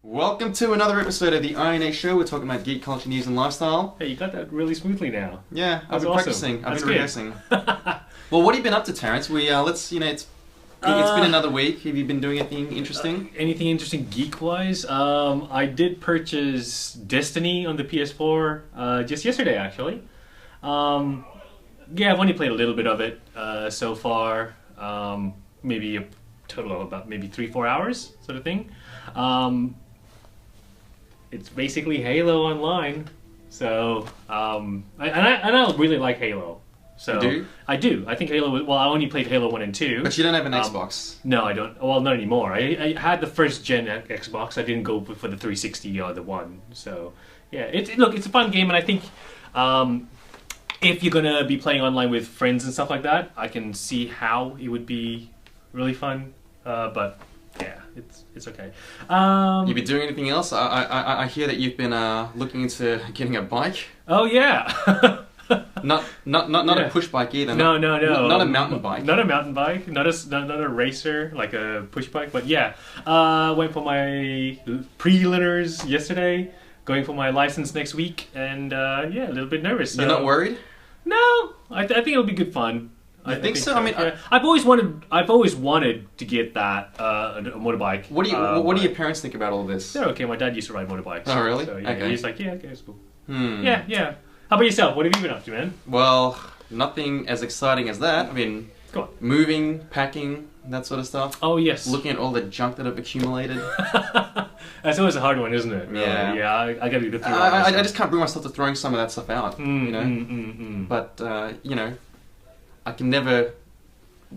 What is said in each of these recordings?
Welcome to another episode of the INA Show. We're talking about geek culture, news, and lifestyle. Hey, you got that really smoothly now. Yeah, I've been practicing. I've been rehearsing. Well, what have you been up to, Terrence? It's been another week. Have you been doing anything interesting? Anything interesting geek-wise? I did purchase Destiny on the PS4 just yesterday, actually. Yeah, I've only played a little bit of it so far. Maybe a total of about maybe 3-4 hours, sort of thing. It's basically Halo Online, so I really like Halo. So You do? I do. I think Halo. Well, I only played Halo 1 and 2. But you don't have an Xbox. No, I don't. Well, not anymore. I had the first gen Xbox. I didn't go for the 360 or the one. So yeah, it's a fun game, and I think if you're gonna be playing online with friends and stuff like that, I can see how it would be really fun. But yeah, it's okay. You've been doing anything else? I hear that you've been looking into getting a bike. Oh yeah. Not a push bike either. No. Not a mountain bike. Not a mountain bike. Not a racer like a push bike. But yeah, went for my preliminars yesterday. Going for my license next week, and yeah, a little bit nervous. So. You're not worried? No, I think it'll be good fun. I think so. I mean, yeah. I've always wanted to get that a motorbike. What do your parents think about all this? They're okay. My dad used to ride motorbikes. Oh, really? So, yeah, okay. He's like, yeah, okay, it's cool. Yeah. How about yourself? What have you been up to, man? Well, nothing as exciting as that. I mean, go on. Moving, packing, that sort of stuff. Oh yes. Looking at all the junk that I've accumulated. That's always a hard one, isn't it? Yeah. Yeah. I got to go through. I just can't bring myself to throwing some of that stuff out. You know. But I can never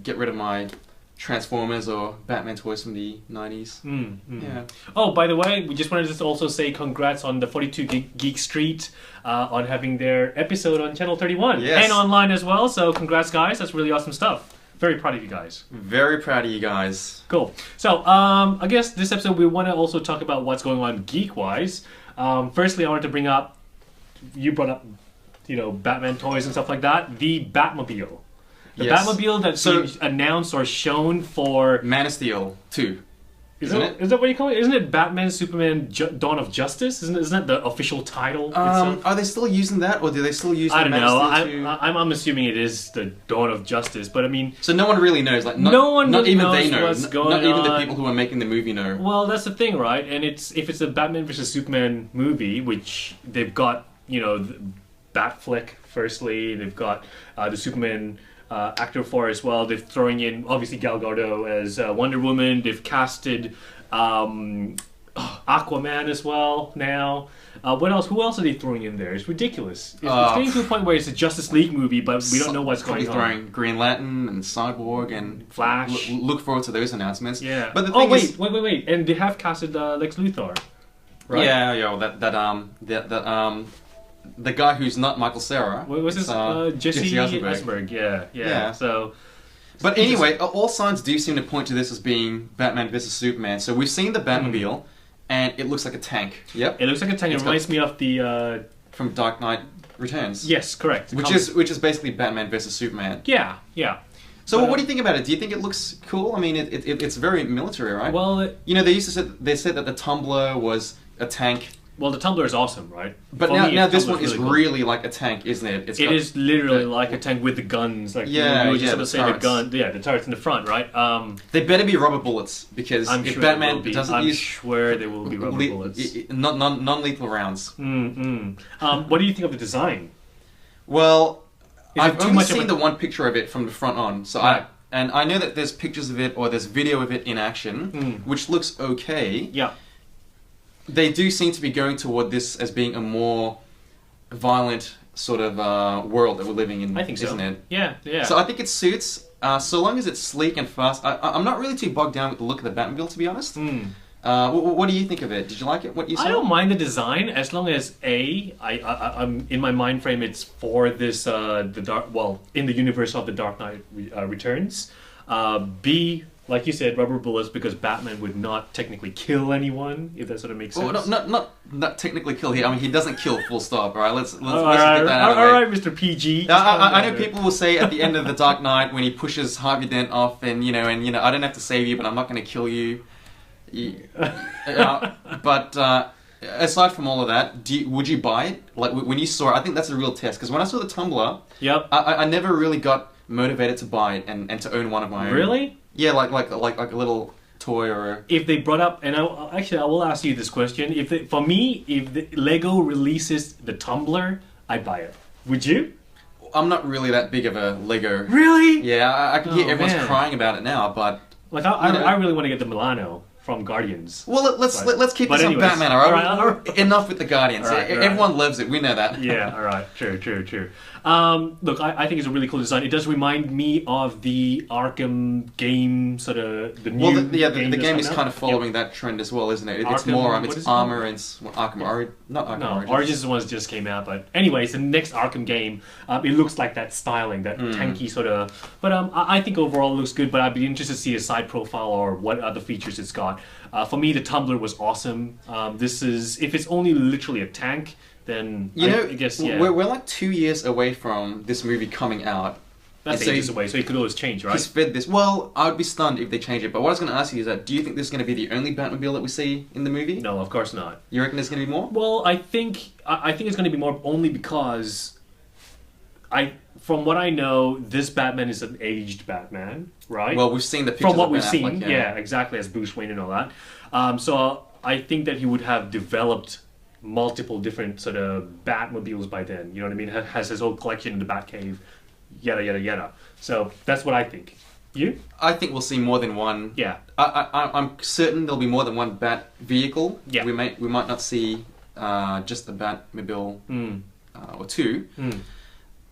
get rid of my Transformers or Batman toys from the 90s. Yeah. Oh, by the way, we just wanted to also say congrats on the 42 Geek Street on having their episode on Channel 31 and online as well. So congrats, guys. That's really awesome stuff. Very proud of you guys. Very proud of you guys. Cool. So I guess this episode we want to also talk about what's going on geek-wise. Firstly, I wanted to bring up, you brought up, Batman toys and stuff like that. The Batmobile. The Batmobile that's been announced or shown for... Man of Steel 2. Isn't it? Is that what you call it? Isn't it Batman, Superman, Dawn of Justice? Isn't that the official title? Are they still using that, or do they still use I Man don't know. of Steel 2? I'm assuming it is the Dawn of Justice, but I mean... So no one really knows. Like, not even they know. Not even the people who are making the movie know. Well, that's the thing, right? And if it's a Batman vs. Superman movie, which they've got, Batfleck, firstly, they've got the Superman... actor for as well. They're throwing in obviously Gal Gadot as Wonder Woman. They've casted Aquaman as well now. What else? Who else are they throwing in there? It's ridiculous. It's getting to a point where it's a Justice League movie, but we don't know what's going on. Throwing Green Lantern and Cyborg and Flash. Look forward to those announcements. Yeah. But the thing is, wait, and they have casted Lex Luthor. Right? Yeah. The guy who's not Michael Cera. What was his? Jesse Eisenberg. Yeah. So. But anyway, all signs do seem to point to this as being Batman vs. Superman. So we've seen the Batmobile, and it looks like a tank. Yep. It looks like a tank. It reminds me of the... From Dark Knight Returns. Yes, correct. Which is basically Batman vs. Superman. Yeah. So what do you think about it? Do you think it looks cool? I mean, it's very military, right? Well... they said that the Tumbler was a tank. Well, the Tumbler is awesome, right? But now this one is really like a tank, isn't it? It is literally like a tank with the guns. Like you were just about to say the gun. Yeah, the turrets in the front, right? They better be rubber bullets because I'm if sure Batman doesn't use... I'm sure they will be rubber bullets. Non-lethal rounds. What do you think of the design? Well, I've only seen the one picture of it from the front on, so and I know that there's pictures of it or there's video of it in action, which looks okay. Yeah. They do seem to be going toward this as being a more violent sort of world that we're living in, I think so. Isn't it? Yeah. So I think it suits, so long as it's sleek and fast. I'm not really too bogged down with the look of the Batmobile, to be honest. What do you think of it? Did you like it? What you saw? I don't mind the design as long as I'm in my mind frame. It's for this in the universe of the Dark Knight Returns. B, like you said, rubber bullets, because Batman would not technically kill anyone, if that sort of makes sense. Well, not technically kill here. I mean, he doesn't kill, full stop. All right, let's get that out of the way. All right, Mr. PG. I know people will say at the end of the Dark Knight when he pushes Harvey Dent off, and I don't have to save you, but I'm not going to kill you. But But aside from all of that, would you buy it? Like when you saw it, I think that's a real test. Because when I saw the tumbler, Yep. I never really got motivated to buy it and to own one of my own. Really? Yeah, like a little toy or a... If they brought up, and I will ask you this question: if the Lego releases the tumbler, I'd buy it. Would you? I'm not really that big of a Lego. Really? Yeah, I can hear everyone's crying about it now, but like I really want to get the Milano from Guardians. Well, let's keep this on Batman, all right? All right. Enough with the Guardians. Everyone loves it. We know that. Yeah, all right. True. Look, I think it's a really cool design. It does remind me of the Arkham game, sort of the new the game is kind of following that trend as well, isn't it? It's Arkham, more it's armor and Arkham not Arkham Origins. Origins is the one that just came out, but anyways, the next Arkham game, it looks like that styling, that tanky sort of. But I think overall it looks good. But I'd be interested to see a side profile or what other features it's got. For me, the tumbler was awesome. This is if it's only literally a tank. Then I guess we're like 2 years away from this movie coming out. That's ages away, so it could always change, right? He's fed this. Well, I would be stunned if they change it. But what I was going to ask you is that do you think this is going to be the only Batmobile that we see in the movie? No, of course not. You reckon there's going to be more? Well, I think it's going to be more only because from what I know, this Batman is an aged Batman, right? Well, we've seen the pictures from what of we've Ben seen. Affleck, Yeah, exactly, as Bruce Wayne and all that. So I think that he would have developed multiple different sort of Batmobiles by then. You know what I mean? Has his whole collection in the Batcave, yada yada yada. So that's what I think. You? I think we'll see more than one. Yeah. I'm certain there'll be more than one Bat vehicle. Yeah. We might not see just the Batmobile or two.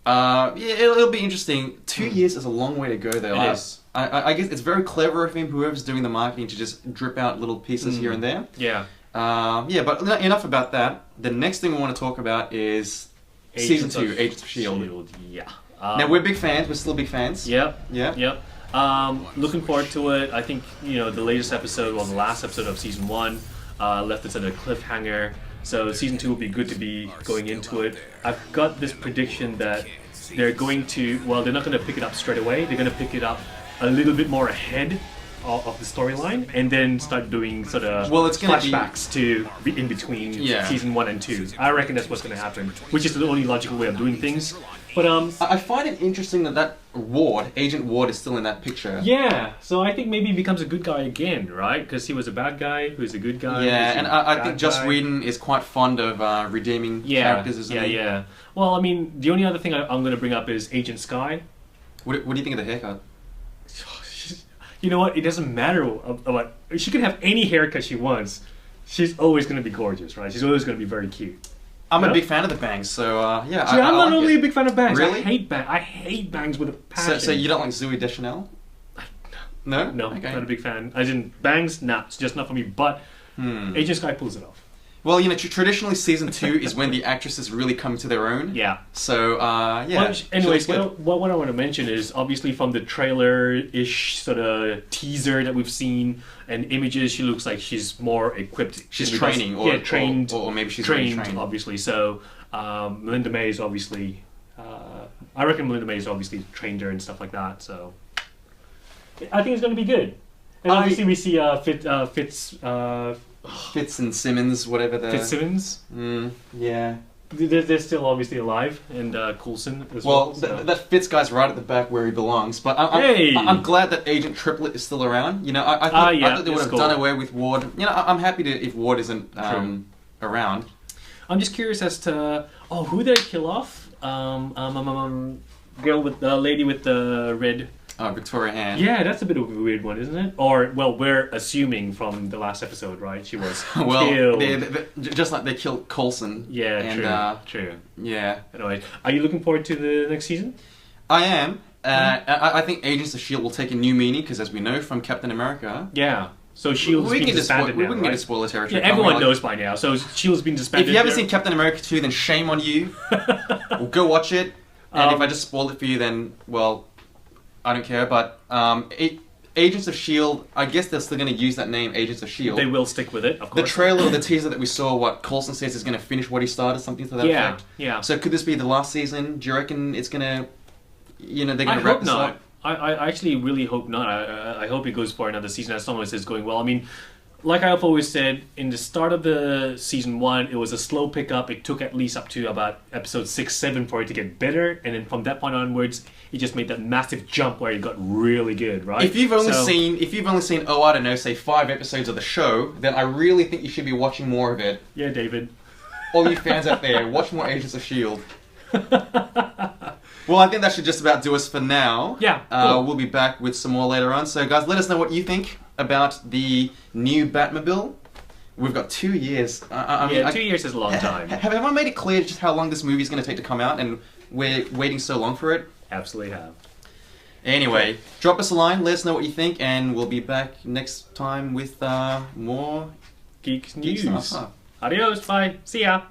Yeah, it'll be interesting. 2 years is a long way to go, though. It is. I guess it's very clever of him, whoever's doing the marketing, to just drip out little pieces here and there. Yeah. But enough about that. The next thing we want to talk about is Season 2, Agents of S.H.I.E.L.D. Yeah. Now, we're big fans. We're still big fans. Yep. Yeah. Looking forward to it. I think, the latest episode, the last episode of Season 1, left us at a cliffhanger. So Season 2 will be good to be going into it. I've got this prediction that they're going to... Well, they're not going to pick it up straight away. They're going to pick it up a little bit more ahead of the storyline, and then start doing sort of flashbacks to be in between Season 1 and 2. I reckon that's what's going to happen, which is the only logical way of doing things. But I find it interesting that Agent Ward, is still in that picture. Yeah, so I think maybe he becomes a good guy again, right? Because he was a bad guy who's a good guy. Yeah, and I think Joss Whedon is quite fond of redeeming characters, isn't he? Yeah. Well, I mean, the only other thing I'm going to bring up is Agent Sky. What do you think of the haircut? You know what? It doesn't matter what she can have any haircut she wants. She's always going to be gorgeous, right? She's always going to be very cute. I'm a big fan of the bangs, so yeah. See, I'm not only a big fan of bangs. Really? I hate bangs with a passion. So you don't like Zooey Deschanel? No. No, okay. Not a big fan. As in bangs, nah, it's just not for me. But Agent Sky pulls it off. Well, traditionally Season 2 is when the actresses really come to their own. Yeah. So, yeah. Well, anyways, what I want to mention is, obviously from the trailer-ish sort of teaser that we've seen and images, she looks like she's more equipped. She's training. Trained. Or maybe she's trained, trained. Obviously. So, Melinda May is obviously... I reckon Melinda May has obviously trained her and stuff like that, so... I think it's going to be good. And obviously we see Fitz and Simmons, whatever the... Fitzsimmons? Yeah. They're still obviously alive, and Coulson as well. Well, that Fitz guy's right at the back where he belongs, but I'm glad that Agent Triplet is still around. I thought they would have done away with Ward. I'm happy if Ward isn't around. I'm just curious as to who did I kill off? Girl with the lady with the red. Victoria Ann. Yeah, that's a bit of a weird one, isn't it? Or, well, we're assuming from the last episode, right? She was killed. Just like they killed Coulson. Yeah, true. Yeah. Anyway, are you looking forward to the next season? I am. I think Agents of S.H.I.E.L.D. will take a new meaning, because as we know from Captain America... Yeah. So S.H.I.E.L.'s been disbanded now, we wouldn't get a spoiler territory. Yeah, everyone knows by now. So S.H.I.E.L.'s been disbanded. If you haven't seen Captain America 2, then shame on you. Well, go watch it. And if I just spoil it for you, then, well... I don't care, but Agents of S.H.I.E.L.D., I guess they're still going to use that name, Agents of S.H.I.E.L.D. They will stick with it, of course. The trailer or the teaser that we saw, what Coulson says is going to finish what he started, something to that effect. Yeah. So could this be the last season? Do you reckon it's going to, they're going to wrap this up? I actually really hope not. I hope it goes for another season as long as it's going well. I mean, like I've always said, in the start of the season 1, it was a slow pickup. It took at least up to about episode 6, 7 for it to get better, and then from that point onwards, it just made that massive jump where it got really good, right? If you've only seen, oh, I don't know, say 5 episodes of the show, then I really think you should be watching more of it. Yeah, David. All you fans out there, watch more Agents of S.H.I.E.L.D. Well, I think that should just about do us for now. Yeah, cool. We'll be back with some more later on. So, guys, let us know what you think about the new Batmobile. We've got 2 years. I mean, 2 years is a long time. Have I made it clear just how long this movie is going to take to come out, and we're waiting so long for it? Absolutely have. Anyway, drop us a line, let us know what you think, and we'll be back next time with more Geek News. stuff. Adios, bye, see ya.